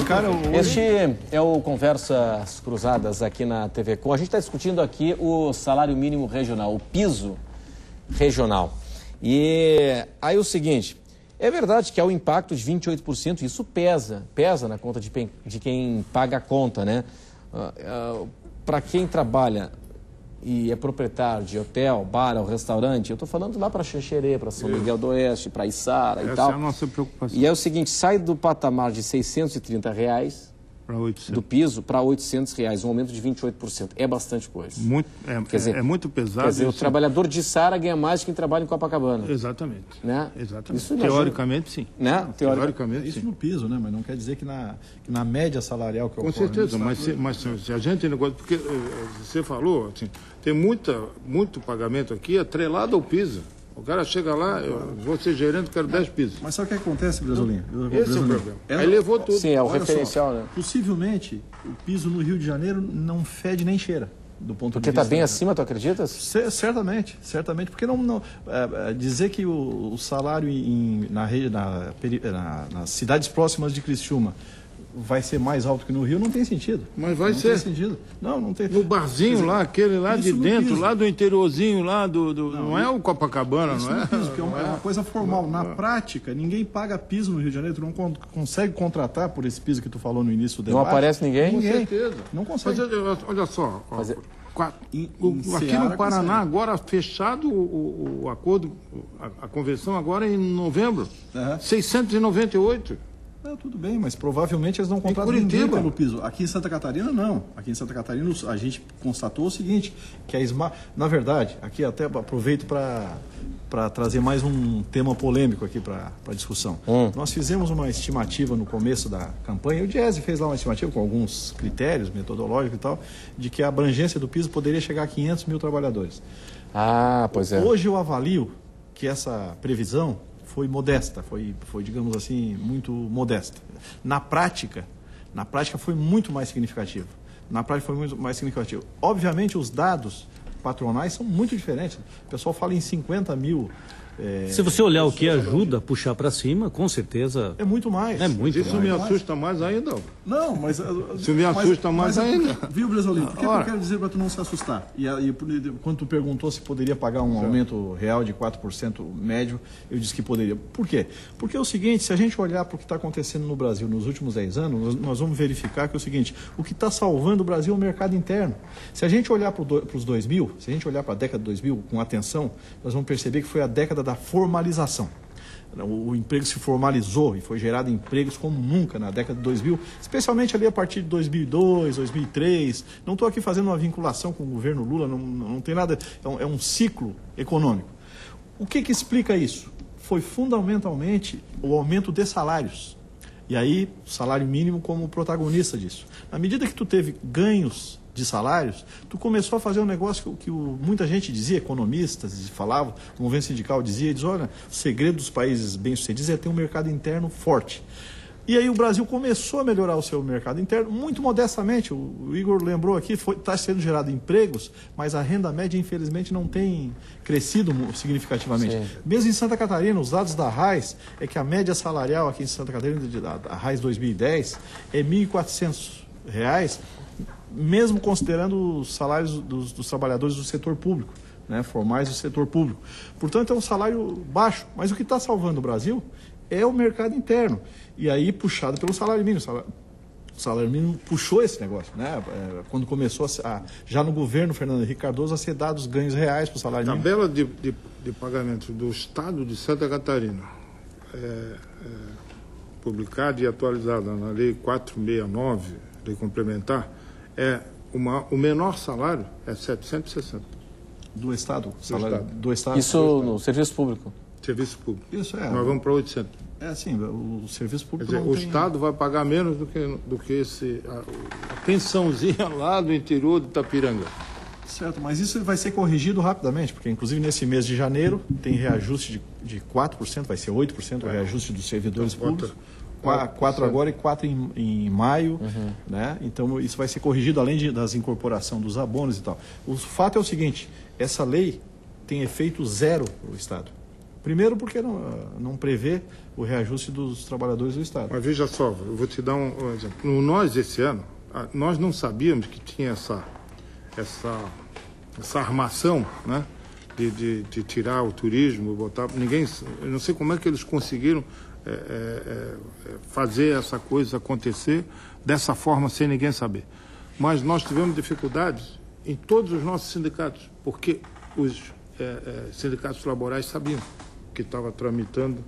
cara... Este é o Conversas Cruzadas aqui na TV Com. A gente está discutindo aqui o salário mínimo regional, o piso regional. E aí o seguinte, é verdade que há um impacto de 28%, isso pesa na conta de quem paga a conta, né? Para quem trabalha e é proprietário de hotel, bar ou restaurante, eu estou falando lá para Xanxerê, para São Miguel do Oeste, para Içara e tal. Essa é a nossa preocupação. E é o seguinte, sai do patamar de R$630 do piso para R$800, um aumento de 28%. É bastante coisa. É muito pesado. Quer dizer, o trabalhador de Içara ganha mais que quem trabalha em Copacabana. Exatamente. Né? Exatamente. Isso teoricamente, sim. Né? Teoricamente, isso sim. no piso, né? Mas não quer dizer que na média salarial que Com certeza, mas se a gente negócio, porque você falou, assim, tem muito pagamento aqui atrelado ao piso. O cara chega lá, eu vou ser gerente, quero 10 pisos. Mas sabe o que acontece, Brasolim? Esse é o problema. Aí levou tudo. Sim, é o Olha referencial, só, né? Possivelmente, o piso no Rio de Janeiro não fede nem cheira. Do ponto Porque de vista, está bem acima, tu acreditas? Certamente, porque dizer que o salário nas cidades próximas de Criciúma vai ser mais alto que no Rio não tem sentido. Mas vai não ser. Tem sentido. Não tem. No barzinho lá, aquele lá de dentro, lá do interiorzinho, lá não é o Copacabana, não é? Piso, que é uma coisa formal. Na prática, ninguém paga piso no Rio de Janeiro. Tu não consegue contratar por esse piso que tu falou no início do debate. Não aparece ninguém? Com certeza. Não consegue. Mas olha só, aqui no Paraná, agora fechado o acordo, a convenção agora em novembro, 698. Tudo bem, mas provavelmente eles não contratam ninguém pelo piso. Aqui em Santa Catarina, não. Aqui em Santa Catarina, a gente constatou o seguinte, que na verdade, aqui até aproveito para trazer mais um tema polêmico aqui para a discussão. Nós fizemos uma estimativa no começo da campanha, o Diese fez lá uma estimativa com alguns critérios metodológicos e tal, de que a abrangência do piso poderia chegar a 500 mil trabalhadores. Pois é. Hoje eu avalio que essa previsão foi modesta, foi, digamos assim, muito modesta. Na prática foi muito mais significativo. Obviamente, os dados patronais são muito diferentes. O pessoal fala em 50 mil. Se você olhar o que ajuda a puxar para cima, com certeza... É muito mais. Isso me assusta mais ainda. Não, mas... Isso me assusta mais ainda. Viu, Brasolim? Por que eu quero dizer para tu não se assustar? E quando tu perguntou se poderia pagar um aumento real de 4% médio, eu disse que poderia. Por quê? Porque é o seguinte, se a gente olhar para o que está acontecendo no Brasil nos últimos 10 anos, nós vamos verificar que é o seguinte, o que está salvando o Brasil é o mercado interno. Se a gente olhar para os 2000, se a gente olhar para a década de 2000 com atenção, nós vamos perceber que foi a década da formalização. O emprego se formalizou e foi gerado empregos como nunca na década de 2000, especialmente ali a partir de 2002, 2003. Não estou aqui fazendo uma vinculação com o governo Lula, não tem nada, é um ciclo econômico. O que explica isso? Foi fundamentalmente o aumento de salários. E aí, o salário mínimo como protagonista disso. Na medida que tu teve ganhos de salários, tu começou a fazer um negócio que muita gente dizia, economistas falavam, o movimento sindical dizia, olha, o segredo dos países bem-sucedidos é ter um mercado interno forte. E aí o Brasil começou a melhorar o seu mercado interno, muito modestamente. O Igor lembrou aqui, está sendo gerado empregos, mas a renda média, infelizmente, não tem crescido significativamente. Sim. Mesmo em Santa Catarina, os dados da RAIS, é que a média salarial aqui em Santa Catarina, da RAIS 2010, é R$ 1.400, mesmo considerando os salários dos trabalhadores do setor público, né, formais do setor público. Portanto, é um salário baixo, mas o que está salvando o Brasil é o mercado interno. E aí, puxado pelo salário mínimo. O salário mínimo puxou esse negócio, né? Quando começou já no governo Fernando Henrique Cardoso a ser dados ganhos reais para o salário mínimo. Tabela de pagamentos do Estado de Santa Catarina, publicada e atualizada na Lei 469, Lei Complementar, o menor salário é 760. Do Estado? Do Estado. Isso no serviço público? Serviço público. Isso Nós vamos para 800. Sim, o serviço público. Quer dizer, o Estado vai pagar menos do que a pensãozinha lá do interior de Itapiranga. Certo, mas isso vai ser corrigido rapidamente, porque inclusive nesse mês de janeiro tem reajuste de 4%, vai ser 8% o reajuste dos servidores públicos. 4 agora e 4 em maio, né? Então isso vai ser corrigido além das incorporação dos abonos e tal. O fato é o seguinte, essa lei tem efeito zero para o Estado. Primeiro porque não prevê o reajuste dos trabalhadores do Estado. Mas veja só, eu vou te dar um exemplo. No Nós, esse ano, nós não sabíamos que tinha essa armação, né? De tirar o turismo, botar... Eu não sei como é que eles conseguiram fazer essa coisa acontecer dessa forma, sem ninguém saber. Mas nós tivemos dificuldades em todos os nossos sindicatos, porque os sindicatos laborais sabiam que estava tramitando,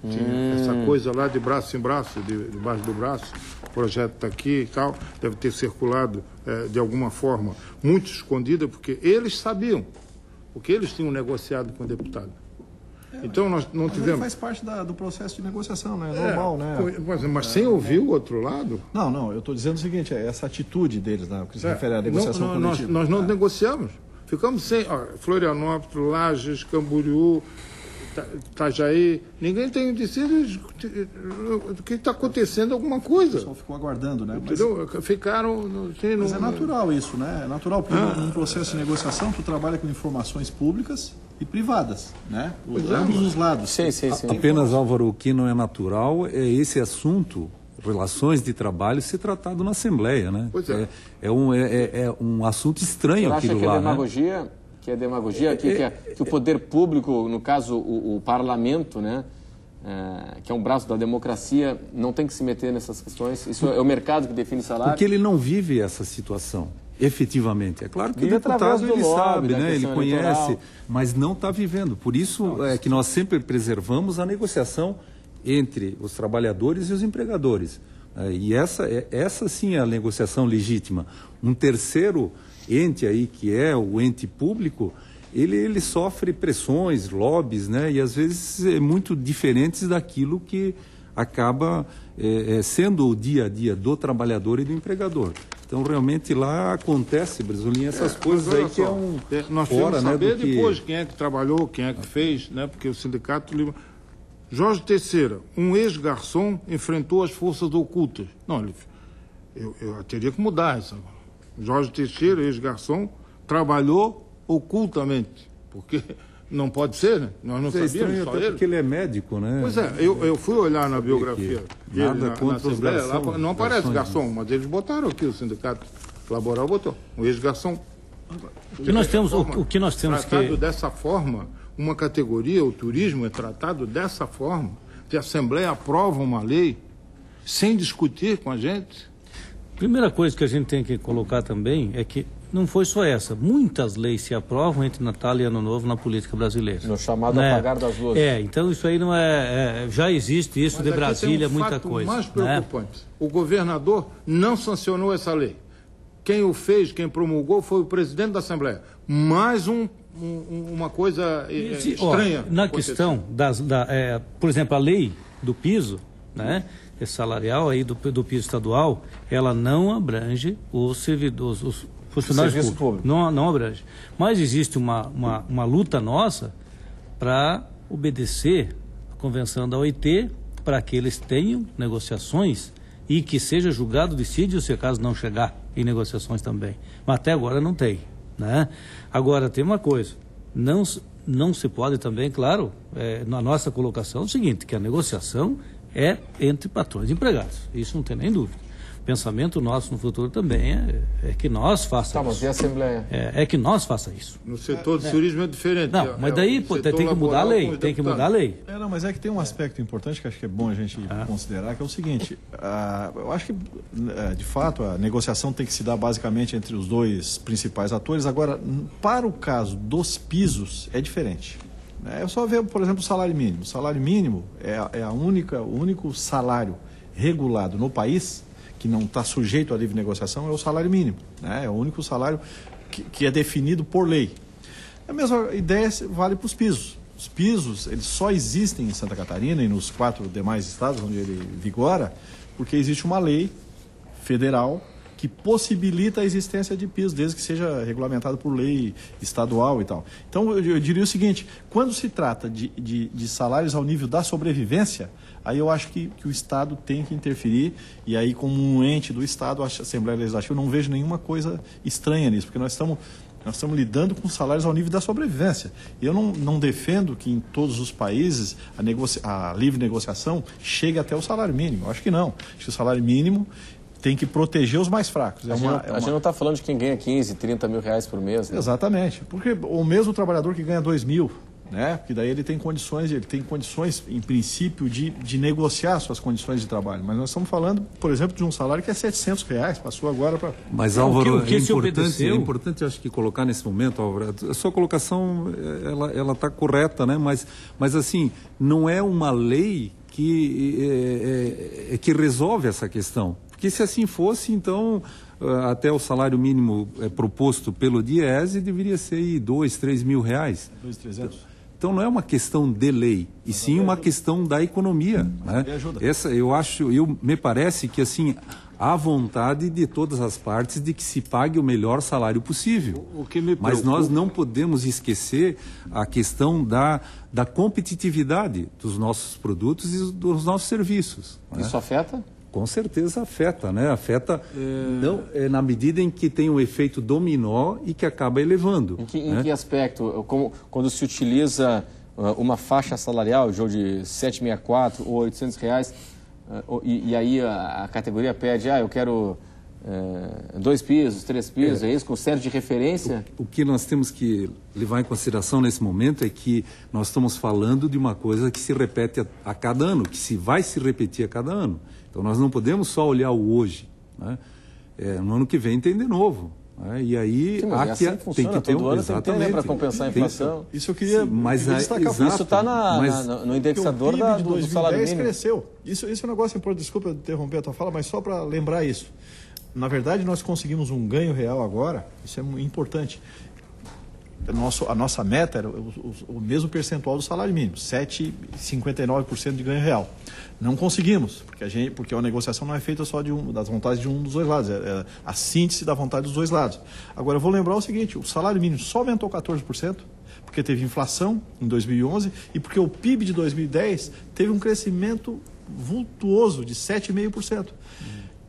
tinha essa coisa lá de braço em braço, debaixo do braço, o projeto está aqui e tal, deve ter circulado de alguma forma, muito escondida, porque eles sabiam, porque eles tinham negociado com o deputado. Então nós não tivemos... Faz parte do processo de negociação, né? É normal, né? Mas sem ouvir o outro lado... Não, eu estou dizendo o seguinte, essa atitude deles, né, que se refere à negociação coletiva. Nós não negociamos. Ficamos sem... Florianópolis, Lages, Camboriú, Itajaí, ninguém tem decidido que está acontecendo alguma coisa. O pessoal ficou aguardando, né? Ficaram... Mas é natural isso, né? É natural, porque num processo de negociação tu trabalha com informações públicas e privadas, né? Ambos os lados. Sim. Apenas, Álvaro, o que não é natural é esse assunto, relações de trabalho, ser tratado na Assembleia, né? Pois é. É um assunto estranho aquilo lá, demagogia, né? Que é demagogia, que o poder público, no caso o parlamento, né, que é um braço da democracia, não tem que se meter nessas questões. Isso é o mercado que define salário. Porque ele não vive essa situação, efetivamente. É claro que vive o deputado ele lobby, sabe, né? Ele conhece, eleitoral. mas não está vivendo. Por isso é que nós sempre preservamos a negociação entre os trabalhadores e os empregadores. E essa sim é a negociação legítima. Um terceiro ente aí, que é o ente público, ele sofre pressões, lobbies, né? E às vezes muito diferentes daquilo que acaba sendo o dia a dia do trabalhador e do empregador. Então realmente lá acontece, Brizolim, essas coisas aí que nós temos que saber depois quem é que trabalhou, quem é que fez, né? Porque o sindicato... Jorge Teixeira, um ex-garçom, enfrentou as forças ocultas. Não, eu teria que mudar essa. Jorge Teixeira, ex-garçom, trabalhou ocultamente, porque não pode ser, né? Nós não sabíamos, só ele. Porque ele é médico, né? Pois é, eu fui olhar na biografia dele, na Assembleia, lá não aparece garçom, mas eles botaram aqui, o sindicato laboral botou, um ex-garçom. O que nós temos tratado dessa forma, uma categoria, o turismo é tratado dessa forma, que a Assembleia aprova uma lei sem discutir com a gente. Primeira coisa que a gente tem que colocar também é que não foi só essa. Muitas leis se aprovam entre Natal e Ano Novo na política brasileira. No chamado apagar das luzes. Então isso aí não já existe isso. Mas de Brasília, muita coisa. O mais preocupante, o governador não sancionou essa lei. Quem o fez, quem promulgou foi o presidente da Assembleia. Mais uma coisa estranha. Na questão por exemplo, a lei do piso, né? Salarial aí do piso estadual, ela não abrange os servidores, os funcionários públicos. Não abrange. Mas existe uma luta nossa para obedecer a convenção da OIT, para que eles tenham negociações e que seja julgado dissídio se acaso não chegar em negociações também. Mas até agora não tem, né? Agora, tem uma coisa, não se pode também, claro, na nossa colocação, é o seguinte, que a negociação é entre patrões e empregados. Isso não tem nem dúvida. O pensamento nosso no futuro também é que nós façamos isso. Mas e a Assembleia? É que nós façamos isso. No setor do turismo é diferente. Não, mas daí tem que mudar a lei. Tem que mudar a lei. Mas é que tem um aspecto importante que acho que é bom a gente considerar, que é o seguinte, eu acho que, de fato, a negociação tem que se dar basicamente entre os dois principais atores. Agora, para o caso dos pisos, é diferente. É só ver, por exemplo, o salário mínimo. O salário mínimo é o único salário regulado no país que não está sujeito à livre negociação, é o salário mínimo, né? É o único salário que é definido por lei. A mesma ideia vale para os pisos. Os pisos, eles só existem em Santa Catarina e nos 4 demais estados onde ele vigora, porque existe uma lei federal que possibilita a existência de piso, desde que seja regulamentado por lei estadual e tal. Então, eu diria o seguinte, quando se trata de salários ao nível da sobrevivência, aí eu acho que o Estado tem que interferir, e aí como um ente do Estado, a Assembleia Legislativa, eu não vejo nenhuma coisa estranha nisso, porque nós estamos Nós estamos lidando com salários ao nível da sobrevivência. Eu não defendo que em todos os países a livre negociação chegue até o salário mínimo. Eu acho que não. Acho que o salário mínimo tem que proteger os mais fracos. A gente não está falando de quem ganha 15, 30 mil reais por mês. Né? Exatamente. Porque o mesmo trabalhador que ganha 2 mil, né? Porque daí ele tem condições, em princípio, de negociar suas condições de trabalho. Mas nós estamos falando, por exemplo, de um salário que é R$700, passou agora para... Mas, Álvaro, é importante, acho que, colocar nesse momento, Álvaro, a sua colocação, ela está correta, né? Mas, assim, não é uma lei que resolve essa questão. Porque se assim fosse, então, até o salário mínimo proposto pelo DIEESE deveria ser 2, 3 mil reais. 2.300. Então não é uma questão de lei, e sim uma questão da economia. Né? Me parece que assim há vontade de todas as partes de que se pague o melhor salário possível. Mas nós não podemos esquecer a questão da competitividade dos nossos produtos e dos nossos serviços. Isso afeta? Com certeza afeta, né? Afeta na medida em que tem um efeito dominó e que acaba elevando. Em que aspecto? Quando se utiliza uma faixa salarial de 764 ou 800 reais, e aí a categoria pede, eu quero 2 pisos, 3 pisos, é isso, com série de referência? O que nós temos que levar em consideração nesse momento é que nós estamos falando de uma coisa que se repete a cada ano, que vai se repetir a cada ano. Então, nós não podemos só olhar o hoje. Né? No ano que vem tem de novo. Né? E aí, tem que ter exatamente para compensar a inflação. Isso eu queria destacar. Isso está no indexador do salário mínimo. Cresceu. Isso é um negócio importante. Desculpa interromper a tua fala, mas só para lembrar isso. Na verdade, nós conseguimos um ganho real agora. Isso é importante. A nossa meta era o mesmo percentual do salário mínimo, 7,59% de ganho real. Não conseguimos, porque a negociação não é feita só das vontades de um dos dois lados, é a síntese da vontade dos dois lados. Agora, eu vou lembrar o seguinte, o salário mínimo só aumentou 14%, porque teve inflação em 2011 e porque o PIB de 2010 teve um crescimento vultuoso de 7,5%.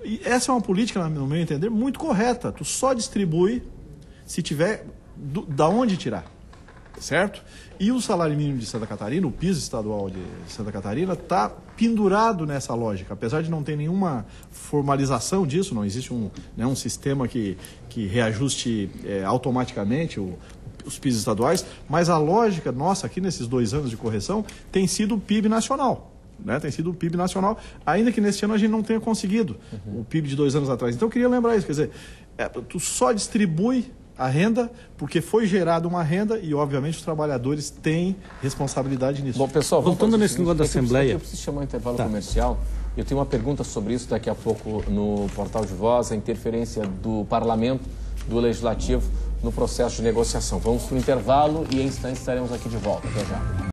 E essa é uma política, no meu entender, muito correta. Tu só distribui se tiver da onde tirar, certo? E o salário mínimo de Santa Catarina, o piso estadual de Santa Catarina, está pendurado nessa lógica. Apesar de não ter nenhuma formalização disso, não existe um sistema que reajuste automaticamente os pisos estaduais, mas a lógica nossa aqui nesses 2 anos de correção tem sido o PIB nacional. Né? Tem sido o PIB nacional, ainda que neste ano a gente não tenha conseguido o PIB de 2 anos atrás. Então eu queria lembrar isso, quer dizer, tu só distribui a renda, porque foi gerada uma renda e, obviamente, os trabalhadores têm responsabilidade nisso. Bom, pessoal, voltando nesse negócio da Assembleia... Eu preciso chamar um intervalo comercial. Eu tenho uma pergunta sobre isso daqui a pouco no Portal de Voz, a interferência do Parlamento, do Legislativo, no processo de negociação. Vamos para o intervalo e, em instantes, estaremos aqui de volta. Até já.